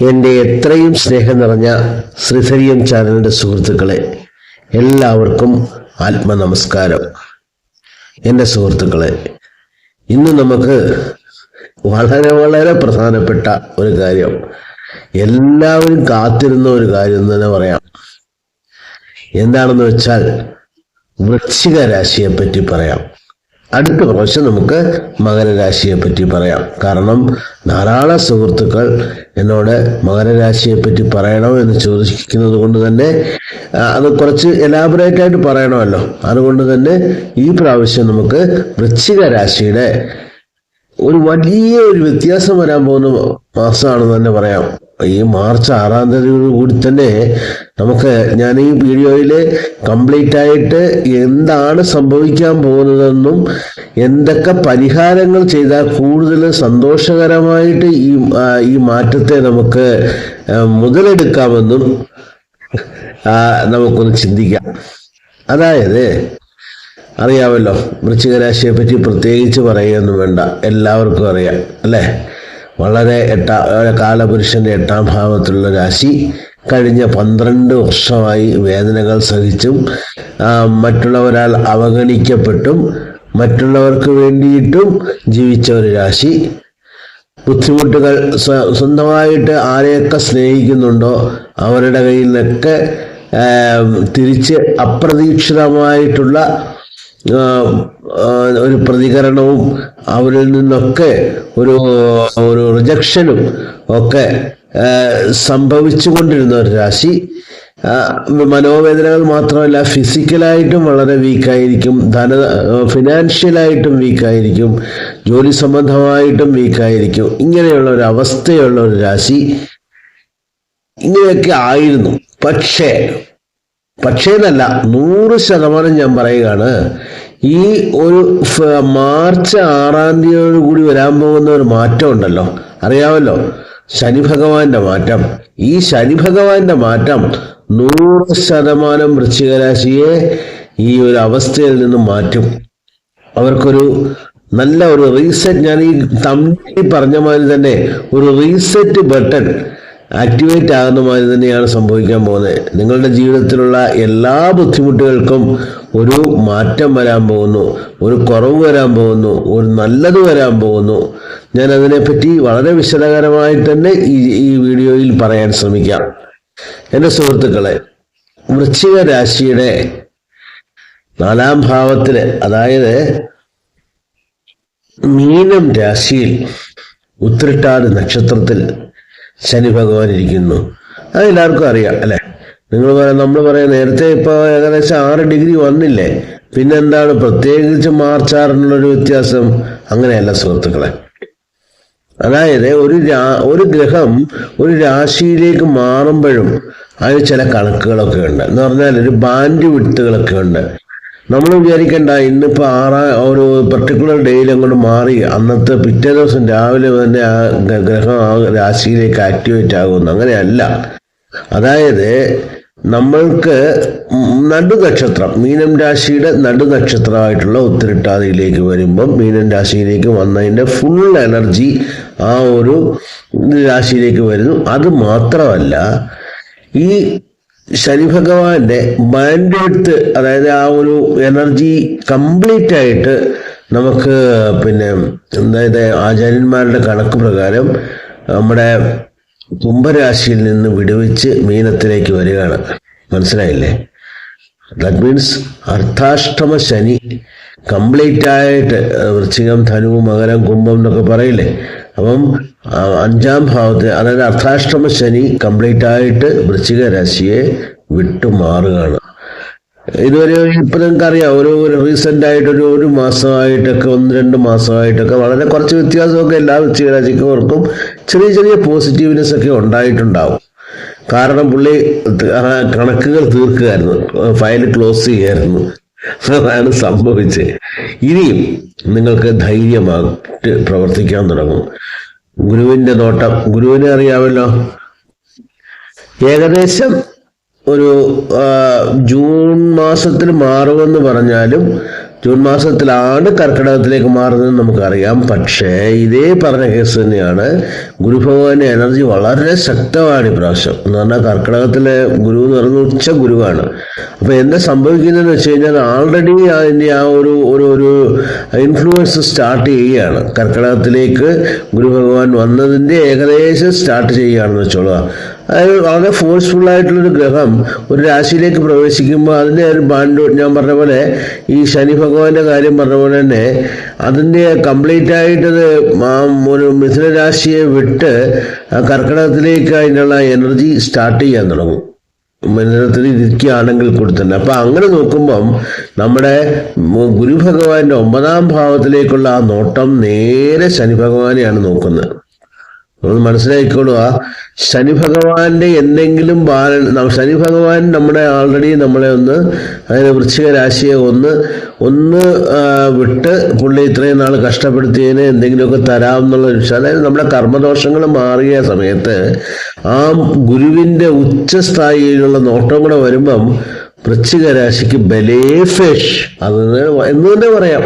എൻ്റെ എത്രയും സ്നേഹം നിറഞ്ഞ ശ്രീധരിയം ചാനലിൻ്റെ സുഹൃത്തുക്കളെ, എല്ലാവർക്കും ആത്മനമസ്കാരം. എൻ്റെ സുഹൃത്തുക്കളെ, ഇന്ന് നമുക്ക് വളരെ വളരെ പ്രധാനപ്പെട്ട ഒരു കാര്യം, എല്ലാവരും കാത്തിരുന്ന ഒരു കാര്യം എന്ന് തന്നെ പറയാം. എന്താണെന്ന് വെച്ചാൽ വൃശ്ചിക രാശിയെ പറ്റി പറയാം. അടുത്ത പ്രാവശ്യം നമുക്ക് മകരരാശിയെ പറ്റി പറയാം. കാരണം ധാരാളം സുഹൃത്തുക്കൾ എന്നോട് മകരരാശിയെ പറ്റി പറയണോ എന്ന് ചോദിക്കുന്നത് കൊണ്ട് തന്നെ അത് കുറച്ച് എലാബറേറ്റ് ആയിട്ട് പറയണമല്ലോ. അതുകൊണ്ട് തന്നെ ഈ പ്രാവശ്യം നമുക്ക് വൃശ്ചിക രാശിയുടെ ഒരു വലിയ ഒരു വ്യത്യാസം വരാൻ പോകുന്ന മാസമാണെന്ന് തന്നെ പറയാം. ഈ മാർച്ച് 6-ാം തീയതിയോട് കൂടി തന്നെ നമുക്ക് ഞാൻ ഈ വീഡിയോയിൽ കംപ്ലീറ്റ് ആയിട്ട് എന്താണ് സംഭവിക്കാൻ പോകുന്നതെന്നും എന്തൊക്കെ പരിഹാരങ്ങൾ ചെയ്താൽ കൂടുതൽ സന്തോഷകരമായിട്ട് ഈ മാറ്റത്തെ നമുക്ക് മുതലെടുക്കാമെന്നും നമുക്കൊന്ന് ചിന്തിക്കാം. അതായത് അറിയാമല്ലോ, വൃശ്ചിക രാശിയെ പറ്റി പ്രത്യേകിച്ച് പറയുകയൊന്നും വേണ്ട, എല്ലാവർക്കും അറിയാം അല്ലേ. വളരെ കാലപുരുഷന്റെ 8-ാം ഭാവത്തിലുള്ള രാശി കഴിഞ്ഞ 12 വർഷമായി വേദനകൾ സഹിച്ചും മറ്റുള്ളവരാൽ അവഗണിക്കപ്പെട്ടും മറ്റുള്ളവർക്ക് വേണ്ടിയിട്ടും ജീവിച്ച ഒരു രാശി. ബുദ്ധിമുട്ടുകൾ സ്വന്തമായിട്ട് ആരെയൊക്കെ സ്നേഹിക്കുന്നുണ്ടോ അവരുടെ കയ്യിൽ നിന്നൊക്കെ തിരിച്ച് അപ്രതീക്ഷിതമായിട്ടുള്ള ഒരു പ്രതികരണവും അവരിൽ നിന്നൊക്കെ ഒരു റിജക്ഷനും ഒക്കെ സംഭവിച്ചു കൊണ്ടിരുന്ന ഒരു രാശി. മനോവേദനകൾ മാത്രമല്ല, ഫിസിക്കലായിട്ടും വളരെ വീക്കായിരിക്കും, ഫിനാൻഷ്യലായിട്ടും വീക്കായിരിക്കും, ജോലി സംബന്ധമായിട്ടും വീക്കായിരിക്കും. ഇങ്ങനെയുള്ള ഒരു അവസ്ഥയുള്ള ഒരു രാശി ഇങ്ങനെയൊക്കെ ആയിരുന്നു. പക്ഷേ എന്നല്ല, 100% ഞാൻ പറയുകയാണ്, ഈ ഒരു മാർച്ച് 6-ാം തീയതിയോട് കൂടി വരാൻ പോകുന്ന ഒരു മാറ്റം ഉണ്ടല്ലോ, അറിയാമല്ലോ, ശനി ഭഗവാന്റെ മാറ്റം. ഈ ശനി ഭഗവാന്റെ മാറ്റം 100% വൃശ്ചിക രാശിയെ ഈ ഒരു അവസ്ഥയിൽ നിന്ന് മാറ്റും. അവർക്കൊരു നല്ല ഒരു റീസെറ്റ്, ഞാൻ ഈ തമിഴിൽ പറഞ്ഞ മാതിരി തന്നെ ഒരു റീസെറ്റ് ബട്ടൺ ആക്ടിവേറ്റ് ആകുന്ന മാതിരി തന്നെയാണ് സംഭവിക്കാൻ പോകുന്നത്. നിങ്ങളുടെ ജീവിതത്തിലുള്ള എല്ലാ ബുദ്ധിമുട്ടുകൾക്കും ഒരു മാറ്റം വരാൻ പോകുന്നു, ഒരു കുറവ് വരാൻ പോകുന്നു, ഒരു നല്ലത് വരാൻ പോകുന്നു. ഞാൻ അതിനെപ്പറ്റി വളരെ വിശദകരമായിട്ട് തന്നെ ഈ വീഡിയോയിൽ പറയാൻ ശ്രമിക്കാം. എൻ്റെ സുഹൃത്തുക്കളെ, വൃശ്ചിക രാശിയുടെ 4-ാം ഭാവത്തില്, അതായത് മീനം രാശിയിൽ ഉത്രട്ടാതി നക്ഷത്രത്തിൽ ശനി ഭഗവാൻ ഇരിക്കുന്നു. അതെല്ലാവർക്കും അറിയാം അല്ലെ. നമ്മൾ പറയാം, നേരത്തെ ഇപ്പൊ ഏകദേശം 6 ഡിഗ്രി വന്നില്ലേ, പിന്നെന്താണ് പ്രത്യേകിച്ച് മാർച്ച് 6-നുള്ളൊരു വ്യത്യാസം? അങ്ങനെയല്ല സുഹൃത്തുക്കളെ. അതായത് ഒരു ഗ്രഹം ഒരു രാശിയിലേക്ക് മാറുമ്പോഴും അതിന് ചില കണക്കുകളൊക്കെ ഉണ്ട്. എന്ന് പറഞ്ഞാൽ ഒരു ബാൻഡ് വിട്ടുകളൊക്കെ ഉണ്ട്. നമ്മൾ വിചാരിക്കണ്ട ഇന്നിപ്പോൾ ഒരു പർട്ടിക്കുലർ ഡേയിൽ അങ്ങോട്ട് മാറി അന്നത്തെ പിറ്റേ ദിവസം രാവിലെ തന്നെ ആ ഗ്രഹം ആ രാശിയിലേക്ക് ആക്ടിവേറ്റ് ആകുമെന്ന്. അങ്ങനെയല്ല. അതായത് നമ്മൾക്ക് നടുനക്ഷത്രം, മീനം രാശിയുടെ നടുനക്ഷത്രമായിട്ടുള്ള ഉത്രട്ടാതിയിലേക്ക് വരുമ്പം മീനം രാശിയിലേക്ക് വന്നതിൻ്റെ ഫുൾ എനർജി ആ ഒരു രാശിയിലേക്ക് വരുന്നു. അത് മാത്രമല്ല, ഈ ശനി ഭഗവാന്റെ ബാൻഡ് വിഡ്ത്ത്, അതായത് ആ ഒരു എനർജി കംപ്ലീറ്റ് ആയിട്ട് നമുക്ക് അതായത് ആചാര്യന്മാരുടെ കണക്ക് പ്രകാരം നമ്മുടെ കുംഭരാശിയിൽ നിന്ന് വിടുവിച്ച് മീനത്തിലേക്ക് വരികയാണ്. മനസ്സിലായില്ലേ? ദാറ്റ് മീൻസ് അർത്ഥാഷ്ടമ ശനി കംപ്ലീറ്റ് ആയിട്ട്, വൃശ്ചികം, ധനു, മകരം, കുംഭം എന്നൊക്കെ പറയില്ലേ. അപ്പം 5-ാം ഭാവത്തിൽ, അതായത് അർത്ഥാഷ്ടമ ശനി കംപ്ലീറ്റ് ആയിട്ട് വൃശ്ചിക രാശിയെ വിട്ടുമാറുകയാണ്. ഇതുവരെ ഇപ്പൊ നിങ്ങൾക്ക് അറിയാം, ഒരു റീസെന്റ് ആയിട്ട് ഒരു മാസമായിട്ടൊക്കെ 1-2 മാസമായിട്ടൊക്കെ വളരെ കുറച്ച് വ്യത്യാസമൊക്കെ എല്ലാ വൃശ്ചിക രാശിക്കാർക്കും ചെറിയ പോസിറ്റീവ്നെസ് ഒക്കെ ഉണ്ടായിട്ടുണ്ടാവും. കാരണം പുള്ളി കണക്കുകൾ തീർക്കുകയായിരുന്നു, ഫയൽ ക്ലോസ് ചെയ്യായിരുന്നു. അതാണ് സംഭവിച്ചത്. ഇനിയും നിങ്ങൾക്ക് ധൈര്യമായിട്ട് പ്രവർത്തിക്കാൻ തുടങ്ങും. ഗുരുവിന്റെ നോട്ടം, ഗുരുവിനെ അറിയാമല്ലോ. ഏകദേശം ഒരു ജൂൺ മാസത്തിൽ മാറുമെന്ന് പറഞ്ഞാലും ജൂൺ മാസത്തിലാണ് കർക്കിടകത്തിലേക്ക് മാറുന്നത് നമുക്കറിയാം. പക്ഷേ ഇതേ പറഞ്ഞ കേസ് തന്നെയാണ്. ഗുരുഭഗവാന്റെ എനർജി വളരെ ശക്തമാണ് ഇപ്രാവശ്യം. എന്ന് പറഞ്ഞാൽ കർക്കിടകത്തിലെ ഗുരു എന്ന് പറയുന്നത് ഉച്ച ഗുരുവാണ്. അപ്പോൾ എന്താ സംഭവിക്കുന്നതെന്ന് വെച്ച് കഴിഞ്ഞാൽ ആൾറെഡി അതിൻ്റെ ആ ഒരു ഒരു ഒരു ഇൻഫ്ലുവൻസ് സ്റ്റാർട്ട് ചെയ്യുകയാണ്. കർക്കിടകത്തിലേക്ക് ഗുരുഭഗവാൻ വന്നതിൻ്റെ ഏകദേശം സ്റ്റാർട്ട് ചെയ്യുകയാണെന്ന് വെച്ചോളുക. അതായത് വളരെ ഫോഴ്സ്ഫുള്ളായിട്ടുള്ളൊരു ഗ്രഹം ഒരു രാശിയിലേക്ക് പ്രവേശിക്കുമ്പോൾ അതിൻ്റെ ഒരു ബാൻഡ്, ഞാൻ പറഞ്ഞ പോലെ ഈ ശനി ഭഗവാന്റെ കാര്യം പറഞ്ഞ പോലെ തന്നെ അതിൻ്റെ കംപ്ലീറ്റ് ആയിട്ടത് ഒരു മിഥുന രാശിയെ വിട്ട് കർക്കിടകത്തിലേക്ക് അതിനുള്ള എനർജി സ്റ്റാർട്ട് ചെയ്യാൻ തുടങ്ങും. മിഥുനത്തിൽ ഇരിക്കുകയാണെങ്കിൽ കൂടി തന്നെ. അപ്പം അങ്ങനെ നോക്കുമ്പം നമ്മുടെ ഗുരുഭഗവാന്റെ 9ാം ഭാവത്തിലേക്കുള്ള ആ നോട്ടം നേരെ ശനി ഭഗവാനെയാണ് നോക്കുന്നത്. നമ്മൾ മനസ്സിലാക്കിക്കൊള്ളുക. ശനി ഭഗവാന്റെ എന്തെങ്കിലും ശനി ഭഗവാൻ നമ്മുടെ ആൾറെഡി നമ്മളെ അതായത് വൃശ്ചിക രാശിയെ ഒന്ന് വിട്ട് പുള്ളി ഇത്രയും നാൾ കഷ്ടപ്പെടുത്തിയതിന് എന്തെങ്കിലുമൊക്കെ തരാമെന്നുള്ള അതായത് നമ്മുടെ കർമ്മദോഷങ്ങൾ മാറിയ സമയത്ത് ആ ഗുരുവിൻ്റെ ഉച്ചസ്ഥായിയിലുള്ള നോട്ടം കൂടെ വരുമ്പം വൃശ്ചിക രാശിക്ക് ബലേഫേഷ് എന്ന് തന്നെ പറയാം.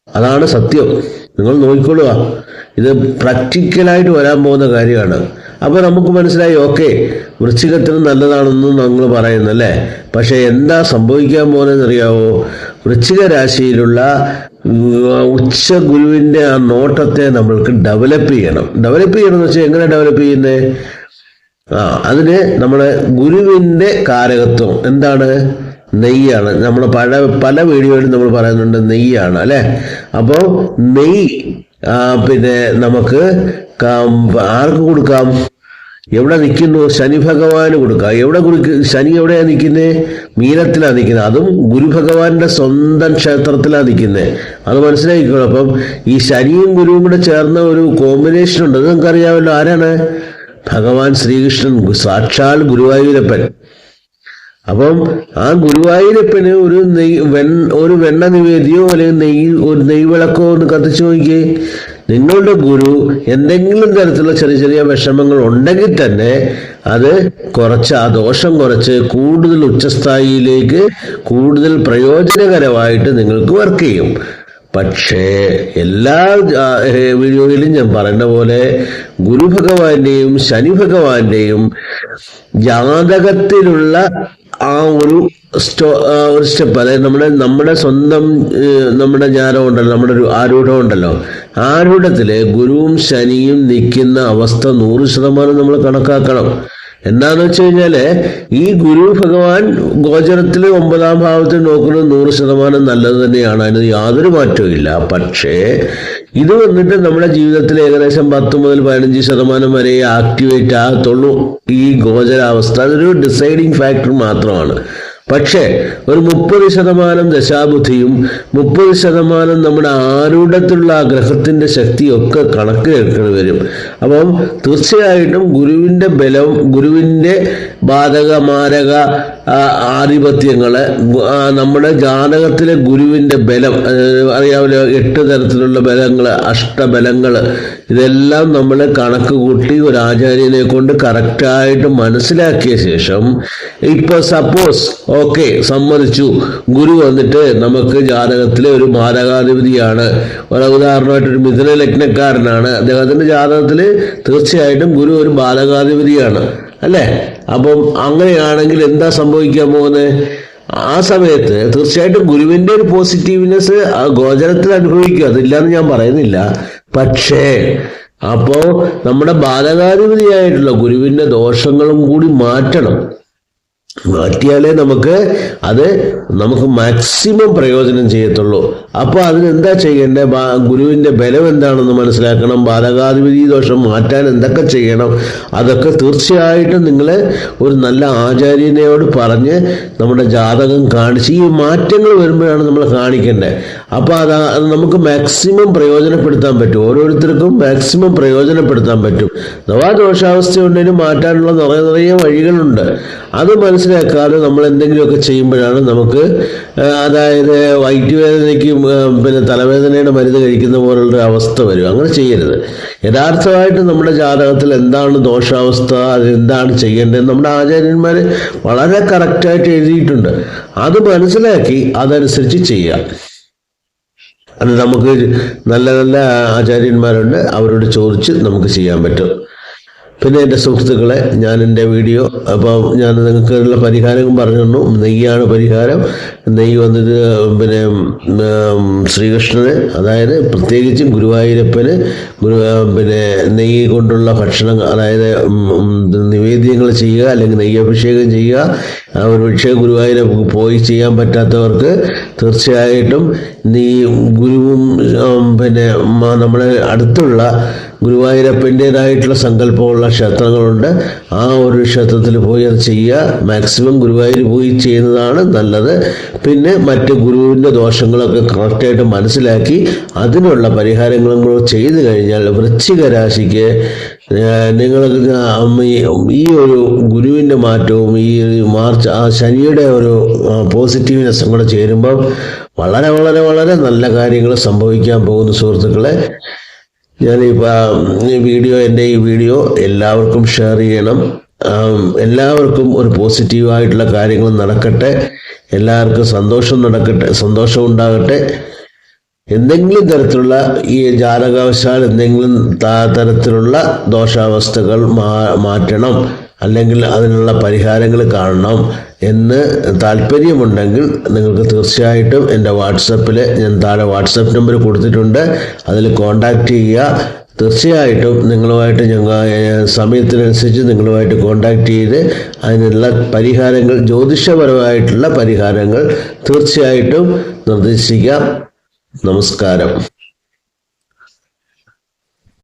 അതാണ് സത്യം. നിങ്ങൾ നോക്കിക്കൊള്ളുക. ഇത് പ്രാക്ടിക്കലായിട്ട് വരാൻ പോകുന്ന കാര്യമാണ്. അപ്പോൾ നമുക്ക് മനസ്സിലായി, ഓക്കെ, വൃശ്ചികത്തിന് നല്ലതാണെന്നും നമ്മൾ പറയുന്നല്ലേ. പക്ഷേ എന്താ സംഭവിക്കാൻ പോകുന്നതെന്ന് അറിയാവോ? വൃശ്ചിക രാശിയിലുള്ള ഉച്ച ഗുരുവിൻ്റെ ആ നോട്ടത്തെ നമ്മൾക്ക് ഡെവലപ്പ് ചെയ്യണം. ഡെവലപ്പ് ചെയ്യണമെന്ന് വെച്ചാൽ എങ്ങനെ ഡെവലപ്പ് ചെയ്യുന്നത്? അതിന് നമ്മുടെ ഗുരുവിൻ്റെ കാരകത്വം എന്താണ്? നെയ്യാണ്. നമ്മൾ പല വീഡിയോയിലും നമ്മൾ പറയുന്നുണ്ട് നെയ്യാണ് അല്ലേ. അപ്പോൾ നെയ്യ് പിന്നെ നമുക്ക് ആർക്ക് കൊടുക്കാം? എവിടെ നിൽക്കുന്നു? ശനി ഭഗവാന് കൊടുക്കാം. ശനി എവിടെയാണ് നിൽക്കുന്നത്? മീനത്തിലാണ് നിൽക്കുന്നത്. അതും ഗുരുഭഗവാന്റെ സ്വന്തം ക്ഷേത്രത്തിലാണ് നിൽക്കുന്നത്. അത് മനസ്സിലാക്കിക്കോളൂ. അപ്പം ഈ ശനിയും ഗുരുവും കൂടെ ചേർന്ന ഒരു കോമ്പിനേഷൻ ഉണ്ട്. അത് നിങ്ങൾക്കറിയാമല്ലോ. ആരാണ്? ഭഗവാൻ ശ്രീകൃഷ്ണൻ, സാക്ഷാൽ ഗുരുവായൂരപ്പൻ. അപ്പം ആ ഗുരുവായൂരപ്പന് ഒരു വെണ്ണ നിവേദ്യമോ അല്ലെങ്കിൽ ഒരു നെയ്വിളക്കോ ഒന്ന് കത്തിച്ചു നോക്കിയേ. നിങ്ങളുടെ ഗുരു എന്തെങ്കിലും തരത്തിലുള്ള ചെറിയ ചെറിയ വിഷമങ്ങൾ ഉണ്ടെങ്കിൽ തന്നെ അത് കുറച്ച്, ആ ദോഷം കുറച്ച് കൂടുതൽ ഉച്ചസ്ഥായിയിലേക്ക് കൂടുതൽ പ്രയോജനകരമായിട്ട് നിങ്ങൾക്ക് വർക്ക് ചെയ്യും. പക്ഷേ എല്ലാ വീഡിയോയിലും ഞാൻ പറയുന്ന പോലെ ഗുരുഭഗവാന്റെയും ശനി ഭഗവാന്റെയും ജാതകത്തിലുള്ള ആ ഒരു സ്റ്റെപ്പ്, അതായത് നമ്മുടെ സ്വന്തം നമ്മുടെ ജ്ഞാനം ഉണ്ടല്ലോ, നമ്മുടെ ഒരു ആരൂഢം ഉണ്ടല്ലോ, ആരൂഢത്തില് ഗുരുവും ശനിയും നിൽക്കുന്ന അവസ്ഥ 100% നമ്മൾ കണക്കാക്കണം. എന്താന്ന് വെച്ച് കഴിഞ്ഞാല് ഈ ഗുരു ഭഗവാൻ ഗോചരത്തിൽ 9ാം ഭാവത്തിൽ നോക്കുന്നത് 100% നല്ലത് തന്നെയാണ്. അതിന് യാതൊരു മാറ്റവും ഇല്ല. പക്ഷേ ഇത് വന്നിട്ട് നമ്മുടെ ജീവിതത്തിൽ ഏകദേശം 10 മുതൽ 15% വരെ ആക്ടിവേറ്റ് ആകത്തുള്ളൂ ഈ ഗോചരാവസ്ഥ. അതൊരു ഡിസൈഡിങ് ഫാക്ടർ മാത്രമാണ്. പക്ഷേ ഒരു 30% ദശാബുദ്ധിയും 30% നമ്മുടെ ആരൂഢത്തിലുള്ള ആ ഗ്രഹത്തിന്റെ ശക്തിയൊക്കെ കണക്കിലെടുക്കേണ്ടി വരും. അപ്പം തീർച്ചയായിട്ടും ഗുരുവിന്റെ ബലം, ഗുരുവിന്റെ ബാധകമാരക ആധിപത്യങ്ങള്, നമ്മുടെ ജാതകത്തിലെ ഗുരുവിന്റെ ബലം അറിയാമല്ലോ. 8 തരത്തിലുള്ള ബലങ്ങള്, അഷ്ടബലങ്ങള്, ഇതെല്ലാം നമ്മൾ കണക്ക് കൂട്ടി ഒരു ആചാര്യനെ കൊണ്ട് കറക്റ്റായിട്ട് മനസ്സിലാക്കിയ ശേഷം, ഇപ്പൊ സപ്പോസ് ഓക്കെ സമ്മതിച്ചു, ഗുരു വന്നിട്ട് നമുക്ക് ജാതകത്തിലെ ഒരു ബാധകാധിപതിയാണ്. ഉദാഹരണമായിട്ട് ഒരു മിഥുന ലഗ്നക്കാരനാണ്, അദ്ദേഹത്തിന്റെ ജാതകത്തിൽ തീർച്ചയായിട്ടും ഗുരു ഒരു ബാധകാധിപതിയാണ് അല്ലേ. അപ്പം അങ്ങനെയാണെങ്കിൽ എന്താ സംഭവിക്കാൻ പോകുന്നത്? ആ സമയത്ത് തീർച്ചയായിട്ടും ഗുരുവിന്റെ ഒരു പോസിറ്റീവ്നെസ് ആ ഗോചരത്തിൽ അനുഭവിക്കും, അതില്ലാന്ന് ഞാൻ പറയുന്നില്ല. പക്ഷേ അപ്പോ നമ്മുടെ ബാധകാധിപതിയായിട്ടുള്ള ഗുരുവിന്റെ ദോഷങ്ങളും കൂടി മാറ്റിയാലേ നമുക്ക് മാക്സിമം പ്രയോജനം ചെയ്യത്തുള്ളൂ. അപ്പോൾ അതിനെന്താ ചെയ്യേണ്ടത്? ഗുരുവിന്റെ ബലം എന്താണെന്ന് മനസ്സിലാക്കണം. ബാധകാധിപതി ദോഷം മാറ്റാൻ എന്തൊക്കെ ചെയ്യണം അതൊക്കെ തീർച്ചയായിട്ടും നിങ്ങൾ ഒരു നല്ല ആചാര്യനോട് പറഞ്ഞ് നമ്മുടെ ജാതകം കാണിച്ച് ഈ മാറ്റങ്ങൾ വരുമ്പോഴാണ് നമ്മൾ കാണിക്കേണ്ടത്. അപ്പോൾ അത് നമുക്ക് മാക്സിമം പ്രയോജനപ്പെടുത്താൻ പറ്റും, ഓരോരുത്തർക്കും മാക്സിമം പ്രയോജനപ്പെടുത്താൻ പറ്റും. അഥവാ ദോഷാവസ്ഥ ഉണ്ടെങ്കിലും മാറ്റാനുള്ള നിറയെ വഴികളുണ്ട്. അത് മനസ്സിലാക്കാതെ നമ്മൾ എന്തെങ്കിലുമൊക്കെ ചെയ്യുമ്പോഴാണ് നമുക്ക് അതായത് വയറ്റുവേദനയ്ക്ക് പിന്നെ തലവേദനയുടെ മരുന്ന് കഴിക്കുന്ന പോലുള്ളൊരു അവസ്ഥ വരും. അങ്ങനെ ചെയ്യരുത്. യഥാർത്ഥമായിട്ട് നമ്മുടെ ജാതകത്തിൽ എന്താണ് ദോഷാവസ്ഥ, അതെന്താണ് ചെയ്യേണ്ടത് നമ്മുടെ ആചാര്യന്മാർ വളരെ കറക്റ്റായിട്ട് എഴുതിയിട്ടുണ്ട്. അത് മനസ്സിലാക്കി അതനുസരിച്ച് ചെയ്യുക. അത് നമുക്ക് നല്ല നല്ല ആചാര്യന്മാരുണ്ട്, അവരോട് ചോദിച്ച് നമുക്ക് ചെയ്യാൻ പറ്റും. പിന്നെ എൻ്റെ സുഹൃത്തുക്കളെ, ഞാൻ എൻ്റെ വീഡിയോ അപ്പോൾ ഞാൻ നിങ്ങൾക്കുള്ള പരിഹാരം പറഞ്ഞു തന്നു. നെയ്യാണ് പരിഹാരം. നെയ്യ് വന്നിട്ട് പിന്നെ ശ്രീകൃഷ്ണന്, അതായത് പ്രത്യേകിച്ചും ഗുരുവായൂരപ്പന് പിന്നെ നെയ്യ് കൊണ്ടുള്ള ഭക്ഷണം, അതായത് നിവേദ്യങ്ങൾ ചെയ്യുക, അല്ലെങ്കിൽ നെയ്യഭിഷേകം ചെയ്യുക. ഒരു പക്ഷേ ഗുരുവായൂരപ്പ് പോയി ചെയ്യാൻ പറ്റാത്തവർക്ക് തീർച്ചയായിട്ടും ഗുരുവും പിന്നെ നമ്മുടെ അടുത്തുള്ള ഗുരുവായൂരപ്പൻ്റേതായിട്ടുള്ള സങ്കല്പമുള്ള ക്ഷേത്രങ്ങളുണ്ട്. ആ ഒരു ക്ഷേത്രത്തിൽ പോയി അത് ചെയ്യുക. മാക്സിമം ഗുരുവായൂർ പോയി ചെയ്യുന്നതാണ് നല്ലത്. പിന്നെ മറ്റ് ഗുരുവിൻ്റെ ദോഷങ്ങളൊക്കെ കറക്റ്റായിട്ട് മനസ്സിലാക്കി അതിനുള്ള പരിഹാരങ്ങളും കൂടെ ചെയ്തു കഴിഞ്ഞാൽ വൃശ്ചിക രാശിക്ക് നിങ്ങൾക്ക് ഈ ഒരു ഗുരുവിൻ്റെ മാറ്റവും ഈ മാർച്ച് ആ ശനിയുടെ ഒരു പോസിറ്റീവ്നെസ്സും കൂടെ ചേരുമ്പോൾ വളരെ വളരെ വളരെ നല്ല കാര്യങ്ങൾ സംഭവിക്കാൻ പോകുന്നു സുഹൃത്തുക്കളെ. എൻ്റെ ഈ വീഡിയോ എല്ലാവർക്കും ഷെയർ ചെയ്യണം. എല്ലാവർക്കും ഒരു പോസിറ്റീവായിട്ടുള്ള കാര്യങ്ങൾ നടക്കട്ടെ. എല്ലാവർക്കും സന്തോഷം ഉണ്ടാകട്ടെ. എന്തെങ്കിലും തരത്തിലുള്ള ഈ ജാതകവശാൽ എന്തെങ്കിലും തരത്തിലുള്ള ദോഷാവസ്ഥകൾ മാറ്റണം, അല്ലെങ്കിൽ അതിനുള്ള പരിഹാരങ്ങൾ കാണണം എന്ന് താല്പര്യമുണ്ടെങ്കിൽ നിങ്ങൾക്ക് തീർച്ചയായിട്ടും എൻ്റെ വാട്സപ്പിൽ ഞാൻ താഴെ വാട്സപ്പ് നമ്പർ കൊടുത്തിട്ടുണ്ട്, അതിൽ കോൺടാക്റ്റ് ചെയ്യുക. തീർച്ചയായിട്ടും നിങ്ങളുമായിട്ട് സമയത്തിനനുസരിച്ച് നിങ്ങളുമായിട്ട് കോൺടാക്റ്റ് ചെയ്ത് അതിനുള്ള പരിഹാരങ്ങൾ, ജ്യോതിഷപരമായിട്ടുള്ള പരിഹാരങ്ങൾ തീർച്ചയായിട്ടും നിർദ്ദേശിക്കാം. നമസ്കാരം.